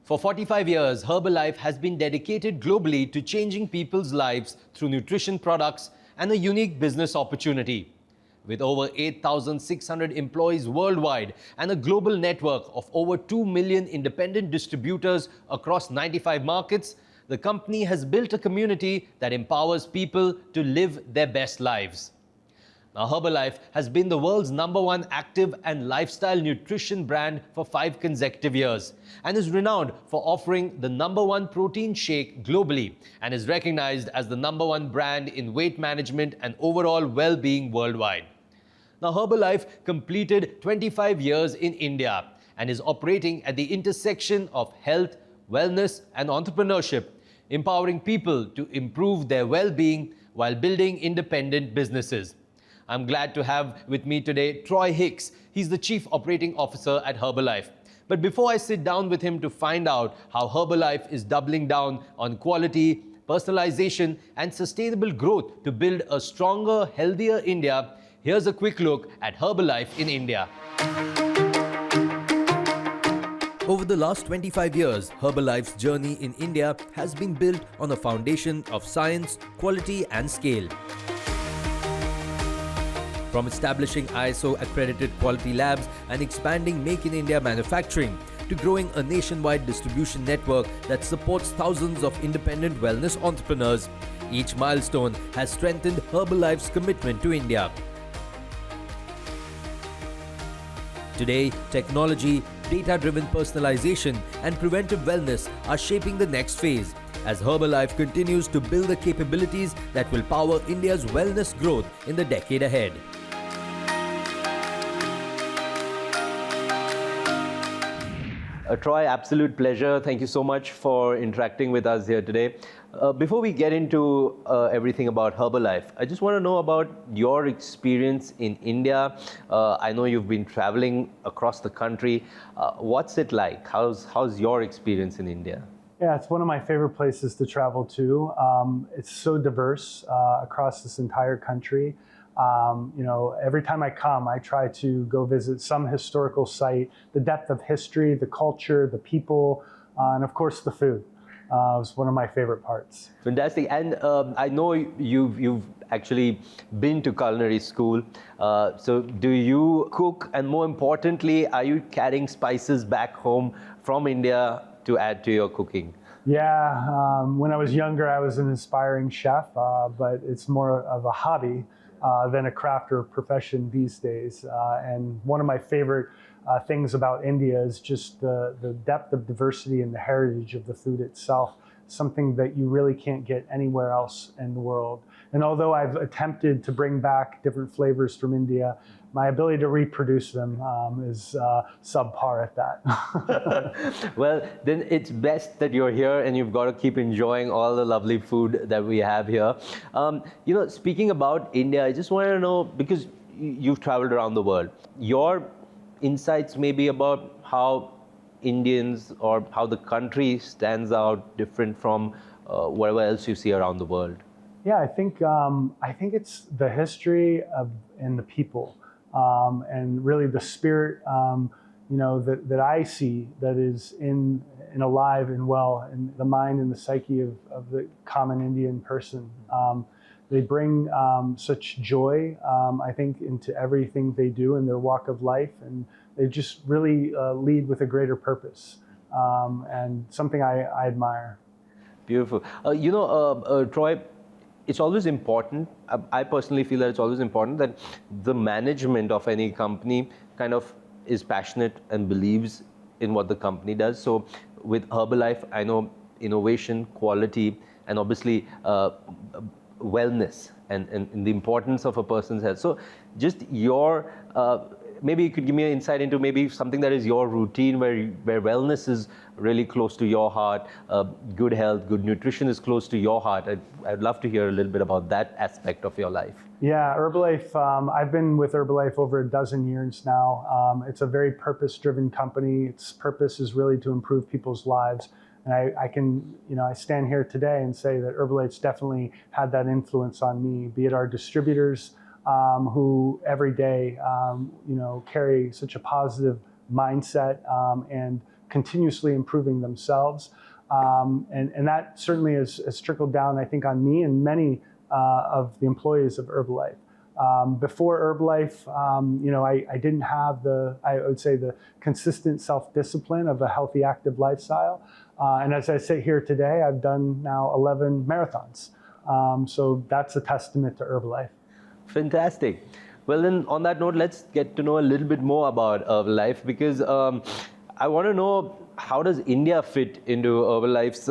For 45 years, Herbalife has been dedicated globally to changing people's lives through nutrition products and a unique business opportunity. With over 8,600 employees worldwide and a global network of over 2 million independent distributors across 95 markets, the company has built a community that empowers people to live their best lives. Now, Herbalife has been the world's #1 active and lifestyle nutrition brand for 5 consecutive years and is renowned for offering the #1 protein shake globally and is recognized as the #1 brand in weight management and overall well-being worldwide. Now, Herbalife completed 25 years in India and is operating at the intersection of health, wellness and entrepreneurship, empowering people to improve their well-being while building independent businesses. I'm glad to have with me today Troy Hicks. He's the Chief Operating Officer at Herbalife. But before I sit down with him to find out how Herbalife is doubling down on quality, personalization and sustainable growth to build a stronger, healthier India, here's a quick look at Herbalife in India. Over the last 25 years, Herbalife's journey in India has been built on a foundation of science, quality and scale. From establishing ISO-accredited quality labs and expanding Make in India manufacturing, to growing a nationwide distribution network that supports thousands of independent wellness entrepreneurs, each milestone has strengthened Herbalife's commitment to India. Today, technology, data-driven personalization and preventive wellness are shaping the next phase as Herbalife continues to build the capabilities that will power India's wellness growth in the decade ahead. Troy, absolute pleasure. Thank you so much for interacting with us here today. Before we get into everything about Herbalife, I just want to know about your experience in India. I know you've been traveling across the country. What's it like? How's your experience in India? Yeah, it's one of my favorite places to travel to. It's so diverse across this entire country. Every time I come, I try to go visit some historical site, the depth of history, the culture, the people, and of course the food. It's one of my favorite parts. Fantastic. And I know you've actually been to culinary school. So do you cook? And more importantly, are you carrying spices back home from India to add to your cooking? Yeah, when I was younger, I was an aspiring chef, but it's more of a hobby than a craft or profession these days. And one of my favorite things about India is just the depth of diversity and the heritage of the food itself, something that you really can't get anywhere else in the world. And although I've attempted to bring back different flavors from India, my ability to reproduce them is subpar at that. Well, then it's best that you're here and you've got to keep enjoying all the lovely food that we have here. Speaking about India, I just want to know, because you've traveled around the world, your insights maybe about how Indians or how the country stands out different from whatever else you see around the world. Yeah, I think it's the history and the people. And really the spirit, that I see that is in alive and well in the mind and the psyche of the common Indian person. They bring such joy, I think, into everything they do in their walk of life, and they just really lead with a greater purpose, and something I admire. Beautiful. Troy, it's always important, I personally feel that it's always important that the management of any company kind of is passionate and believes in what the company does. So with Herbalife, I know innovation, quality, and obviously wellness and the importance of a person's health. So just your maybe you could give me an insight into maybe something that is your routine, where wellness is really close to your heart, good health, good nutrition is close to your heart. I'd love to hear a little bit about that aspect of your life. Yeah, Herbalife, I've been with Herbalife over a dozen years now. It's a very purpose-driven company. Its purpose is really to improve people's lives. And I stand here today and say that Herbalife's definitely had that influence on me, be it our distributors, who every day, carry such a positive mindset and continuously improving themselves. And that certainly has trickled down, I think, on me and many of the employees of Herbalife. Before Herbalife, I didn't have the consistent self-discipline of a healthy, active lifestyle. And as I sit here today, I've done now 11 marathons. So that's a testament to Herbalife. Fantastic. Well, then on that note, let's get to know a little bit more about Herbalife, because I want to know, how does India fit into Herbalife's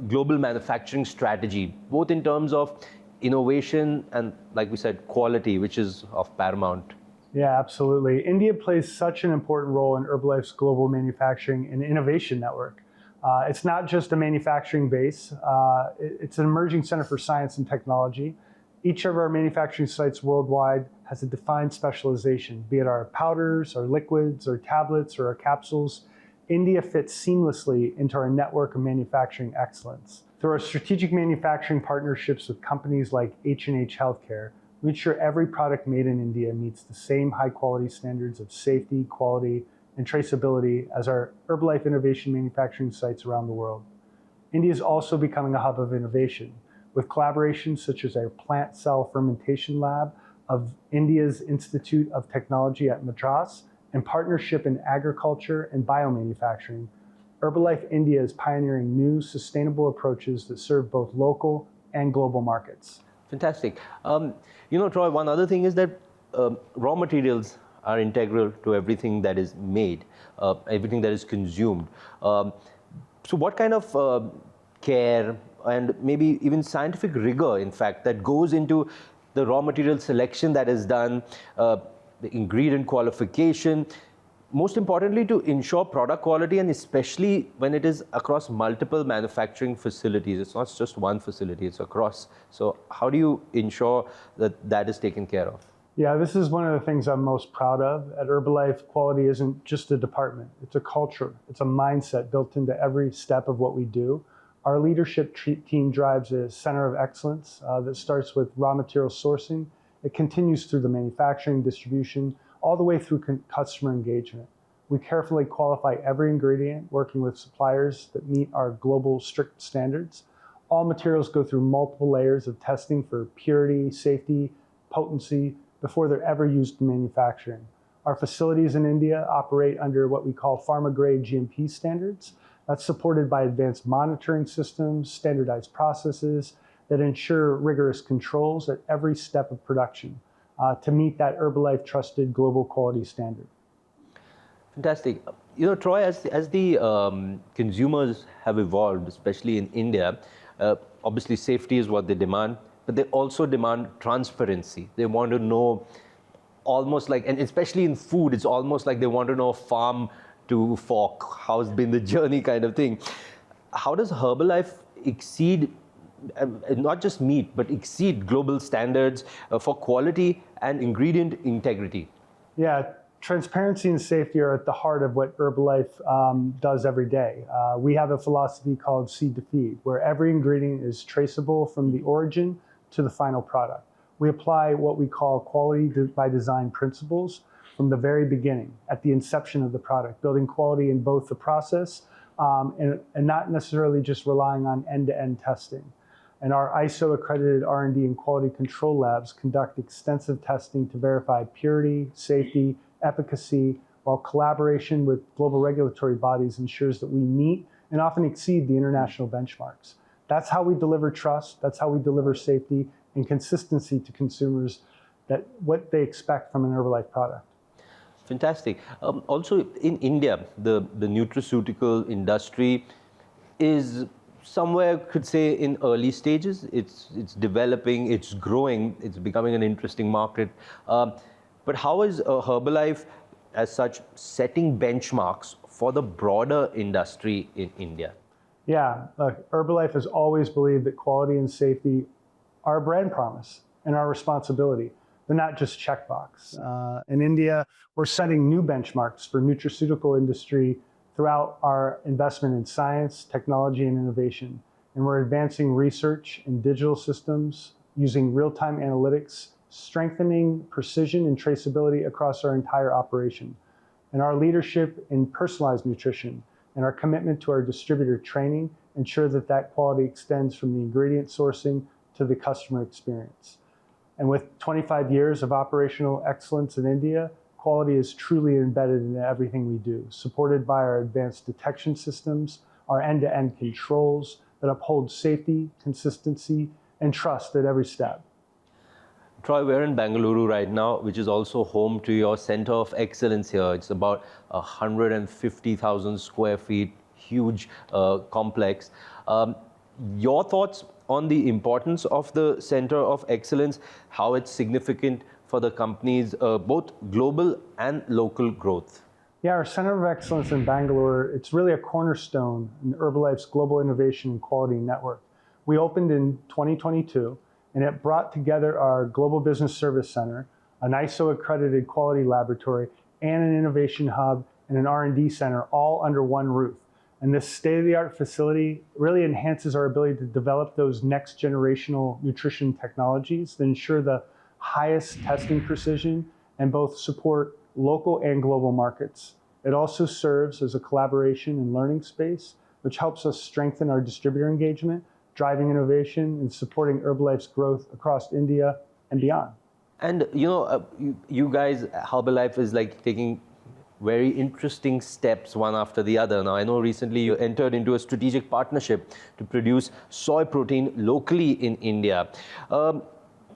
global manufacturing strategy, both in terms of innovation and, like we said, quality, which is of paramount? Yeah, absolutely. India plays such an important role in Herbalife's global manufacturing and innovation network. It's not just a manufacturing base. It's an emerging center for science and technology. Each of our manufacturing sites worldwide has a defined specialization, be it our powders, our liquids, our tablets, or our capsules. India fits seamlessly into our network of manufacturing excellence. Through our strategic manufacturing partnerships with companies like H&H Healthcare, we ensure every product made in India meets the same high-quality standards of safety, quality, and traceability as our Herbalife innovation manufacturing sites around the world. India is also becoming a hub of innovation, with collaborations such as our plant cell fermentation lab of India's Institute of Technology at Madras, and partnership in agriculture and biomanufacturing. Herbalife India is pioneering new sustainable approaches that serve both local and global markets. Fantastic. Troy, one other thing is that raw materials are integral to everything that is made, everything that is consumed. So what kind of care and maybe even scientific rigor, in fact, that goes into the raw material selection that is done, the ingredient qualification, most importantly, to ensure product quality, and especially when it is across multiple manufacturing facilities. It's not just one facility, it's across. So how do you ensure that that is taken care of? Yeah, this is one of the things I'm most proud of. At Herbalife, quality isn't just a department. It's a culture. It's a mindset built into every step of what we do. Our leadership team drives a center of excellence that starts with raw material sourcing. It continues through the manufacturing, distribution, all the way through customer engagement. We carefully qualify every ingredient, working with suppliers that meet our global strict standards. All materials go through multiple layers of testing for purity, safety, potency, before they're ever used in manufacturing. Our facilities in India operate under what we call pharma-grade GMP standards. That's supported by advanced monitoring systems, standardized processes that ensure rigorous controls at every step of production to meet that Herbalife trusted global quality standard. Fantastic. Troy, as the consumers have evolved, especially in India, obviously safety is what they demand, but they also demand transparency. They want to know almost like, and especially in food, it's almost like they want to know farm to fork, how's been the journey kind of thing. How does Herbalife exceed, not just meet, but exceed global standards for quality and ingredient integrity? Yeah, transparency and safety are at the heart of what Herbalife does every day. We have a philosophy called seed to feed, where every ingredient is traceable from the origin to the final product. We apply what we call quality by design principles from the very beginning, at the inception of the product, building quality in both the process and not necessarily just relying on end-to-end testing. And our ISO accredited R&D and quality control labs conduct extensive testing to verify purity, safety, efficacy, while collaboration with global regulatory bodies ensures that we meet and often exceed the international benchmarks. That's how we deliver trust, that's how we deliver safety and consistency to consumers, that what they expect from an Herbalife product. Fantastic. Also in India, the nutraceutical industry is somewhere, could say, in early stages. It's developing, it's growing, it's becoming an interesting market. But how is Herbalife as such, setting benchmarks for the broader industry in India? Yeah, look, Herbalife has always believed that quality and safety are a brand promise and our responsibility. They're not just checkbox. In India, we're setting new benchmarks for nutraceutical industry throughout our investment in science, technology, and innovation. And we're advancing research in digital systems, using real-time analytics, strengthening precision and traceability across our entire operation. And our leadership in personalized nutrition and our commitment to our distributor training ensure that that quality extends from the ingredient sourcing to the customer experience. And with 25 years of operational excellence in India, quality is truly embedded in everything we do, supported by our advanced detection systems, our end-to-end controls that uphold safety, consistency, and trust at every step. Troy, we're in Bengaluru right now, which is also home to your Center of Excellence here. It's about 150,000 square feet, huge complex. Your thoughts on the importance of the Center of Excellence, how it's significant for the company's both global and local growth? Yeah, our Center of Excellence in Bangalore, it's really a cornerstone in Herbalife's global innovation and quality network. We opened in 2022, and it brought together our Global Business Service Center, an ISO-accredited quality laboratory, and an innovation hub and an R&D center all under one roof. And this state-of-the-art facility really enhances our ability to develop those next-generational nutrition technologies that ensure the highest testing precision and both support local and global markets. It also serves as a collaboration and learning space, which helps us strengthen our distributor engagement, driving innovation, and supporting Herbalife's growth across India and beyond. And you guys, Herbalife is like taking very interesting steps one after the other. Now, I know recently you entered into a strategic partnership to produce soy protein locally in India.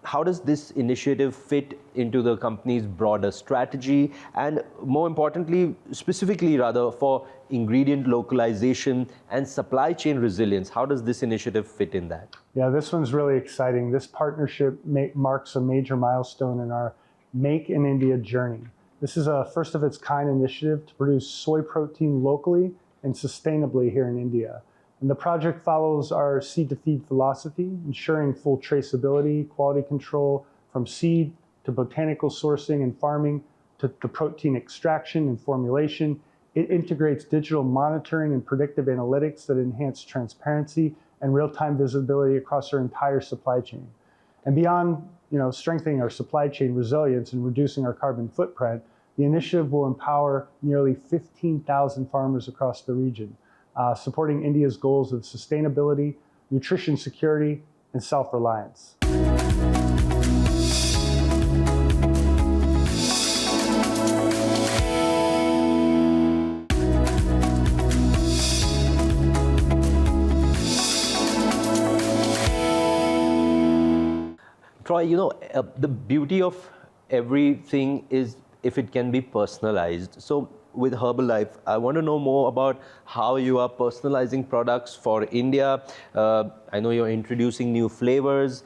How does this initiative fit into the company's broader strategy? And more importantly, specifically rather, for ingredient localization and supply chain resilience, how does this initiative fit in that? Yeah, this one's really exciting. This partnership marks a major milestone in our Make in India journey. This is a first of its kind initiative to produce soy protein locally and sustainably here in India. And the project follows our seed to feed philosophy, ensuring full traceability, quality control from seed to botanical sourcing and farming to protein extraction and formulation. It integrates digital monitoring and predictive analytics that enhance transparency and real-time visibility across our entire supply chain. And beyond strengthening our supply chain resilience and reducing our carbon footprint, the initiative will empower nearly 15,000 farmers across the region, supporting India's goals of sustainability, nutrition security, and self-reliance. Troy, the beauty of everything is if it can be personalized. So with Herbalife, I want to know more about how you are personalizing products for India. I know you're introducing new flavors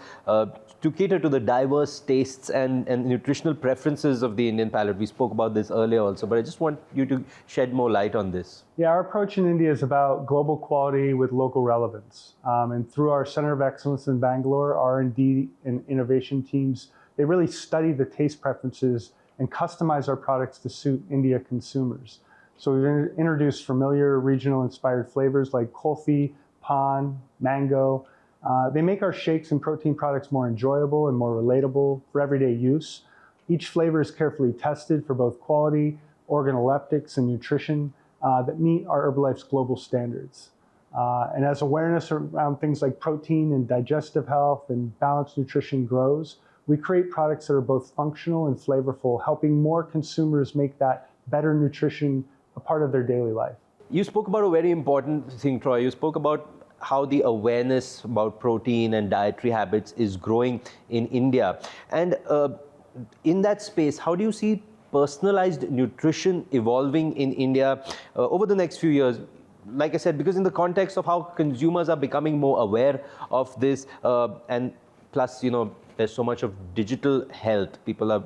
to cater to the diverse tastes and nutritional preferences of the Indian palate. We spoke about this earlier also, but I just want you to shed more light on this. Yeah, our approach in India is about global quality with local relevance. And through our Center of Excellence in Bangalore, R&D and innovation teams, they really study the taste preferences and customize our products to suit India consumers. So we've introduced familiar regional inspired flavors like kulfi, pan, mango. They make our shakes and protein products more enjoyable and more relatable for everyday use. Each flavor is carefully tested for both quality, organoleptics, and nutrition that meet our Herbalife's global standards. And as awareness around things like protein and digestive health and balanced nutrition grows, we create products that are both functional and flavorful, helping more consumers make that better nutrition a part of their daily life. You spoke about a very important thing, Troy. You spoke about how the awareness about protein and dietary habits is growing in India. And in that space, how do you see personalized nutrition evolving in India over the next few years? Like I said, because in the context of how consumers are becoming more aware of this, and plus, there's so much of digital health. People are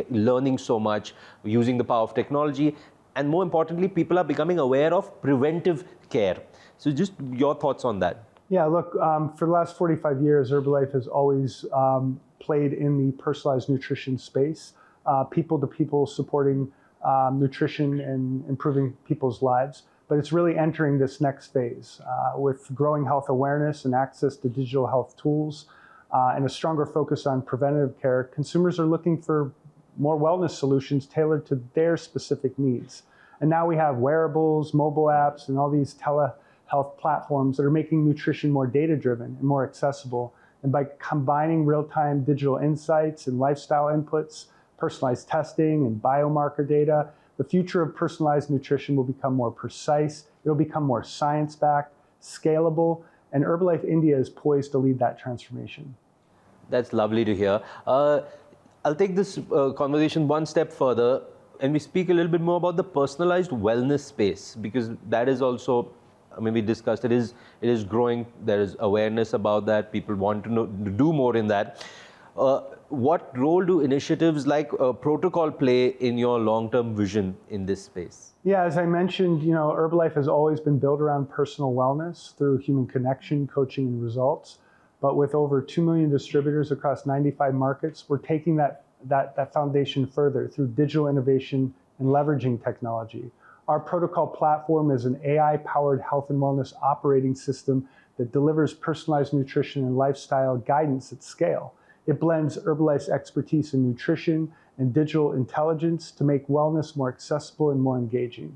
learning so much, using the power of technology, and more importantly, people are becoming aware of preventive care. So just your thoughts on that. Yeah, look, for the last 45 years, Herbalife has always played in the personalized nutrition space, people to people supporting nutrition and improving people's lives. But it's really entering this next phase with growing health awareness and access to digital health tools and a stronger focus on preventative care. Consumers are looking for more wellness solutions tailored to their specific needs. And now we have wearables, mobile apps, and all these telehealth platforms that are making nutrition more data-driven and more accessible. And by combining real-time digital insights and lifestyle inputs, personalized testing and biomarker data, the future of personalized nutrition will become more precise, it'll become more science-backed, scalable, and Herbalife India is poised to lead that transformation. That's lovely to hear. I'll take this conversation one step further, and we speak a little bit more about the personalized wellness space, because that is also, I mean, we discussed it is growing. There is awareness about that. People want to do more in that. What role do initiatives like Protocol play in your long-term vision in this space? Yeah, as I mentioned, Herbalife has always been built around personal wellness through human connection, coaching, and results. But with over 2 million distributors across 95 markets, we're taking that foundation further through digital innovation and leveraging technology. Our Protocol platform is an AI-powered health and wellness operating system that delivers personalized nutrition and lifestyle guidance at scale. It blends Herbalife's expertise in nutrition and digital intelligence to make wellness more accessible and more engaging.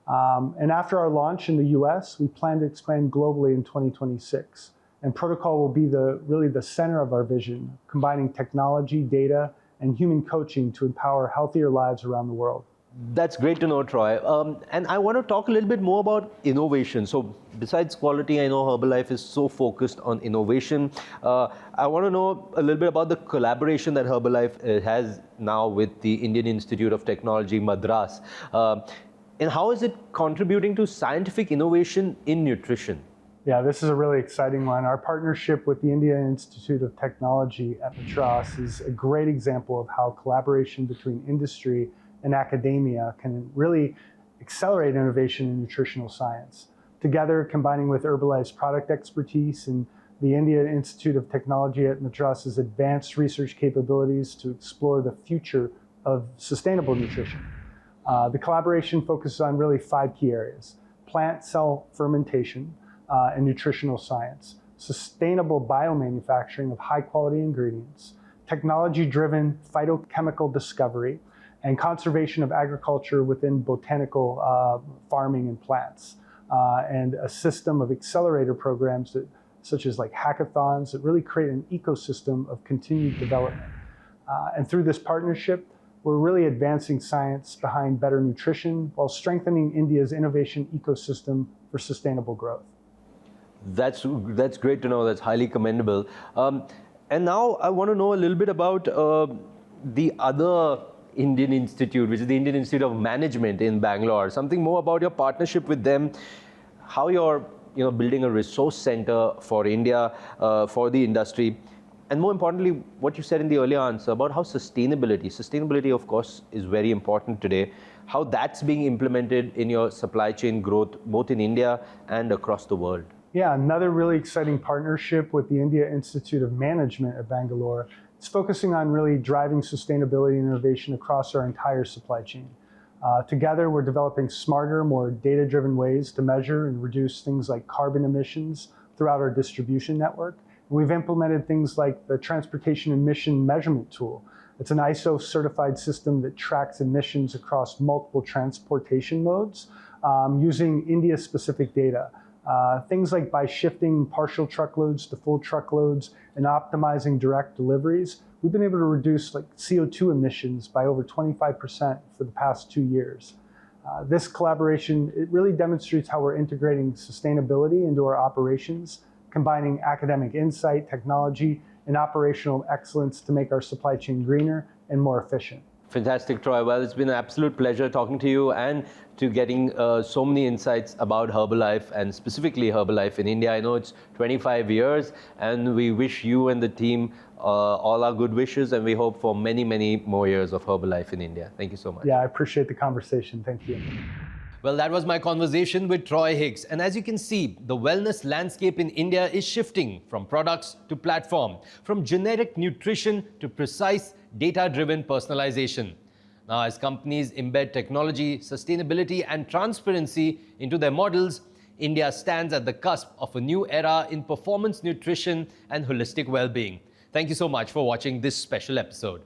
And after our launch in the US, we plan to expand globally in 2026. And Protocol will be really the center of our vision, combining technology, data, and human coaching to empower healthier lives around the world. That's great to know, Troy. And I want to talk a little bit more about innovation. So besides quality, I know Herbalife is so focused on innovation. I want to know a little bit about the collaboration that Herbalife has now with the Indian Institute of Technology, Madras. And how is it contributing to scientific innovation in nutrition? Yeah, this is a really exciting one. Our partnership with the Indian Institute of Technology at Madras is a great example of how collaboration between industry and academia can really accelerate innovation in nutritional science. Together, combining with Herbalife's product expertise and the Indian Institute of Technology at Madras's advanced research capabilities to explore the future of sustainable nutrition. The collaboration focuses on really 5 key areas: plant cell fermentation and nutritional science, sustainable biomanufacturing of high-quality ingredients, technology-driven phytochemical discovery, and conservation of agriculture within botanical farming and plants, and a system of accelerator programs such as like hackathons that really create an ecosystem of continued development. And through this partnership, we're really advancing science behind better nutrition while strengthening India's innovation ecosystem for sustainable growth. That's great to know. That's highly commendable. And now I want to know a little bit about the other Indian Institute, which is the Indian Institute of Management in Bangalore. Something more about your partnership with them, how you're building a resource center for India, for the industry, and more importantly, what you said in the earlier answer about how sustainability of course is very important today, how that's being implemented in your supply chain growth, both in India and across the world. Yeah, another really exciting partnership with the India Institute of Management at Bangalore. It's focusing on really driving sustainability and innovation across our entire supply chain. Together, we're developing smarter, more data-driven ways to measure and reduce things like carbon emissions throughout our distribution network. And we've implemented things like the Transportation Emission Measurement Tool. It's an ISO-certified system that tracks emissions across multiple transportation modes using India-specific data. Things like by shifting partial truckloads to full truckloads and optimizing direct deliveries, we've been able to reduce CO2 emissions by over 25% for the past 2 years. This collaboration, it really demonstrates how we're integrating sustainability into our operations, combining academic insight, technology, and operational excellence to make our supply chain greener and more efficient. Fantastic, Troy. Well, it's been an absolute pleasure talking to you and to getting so many insights about Herbalife and specifically Herbalife in India. I know it's 25 years and we wish you and the team all our good wishes, and we hope for many, many more years of Herbalife in India. Thank you so much. Yeah, I appreciate the conversation. Thank you. Well, that was my conversation with Troy Hicks. And as you can see, the wellness landscape in India is shifting from products to platform, from generic nutrition to precise data-driven personalization. Now, as companies embed technology, sustainability, and transparency into their models, India stands at the cusp of a new era in performance nutrition and holistic well-being. Thank you so much for watching this special episode.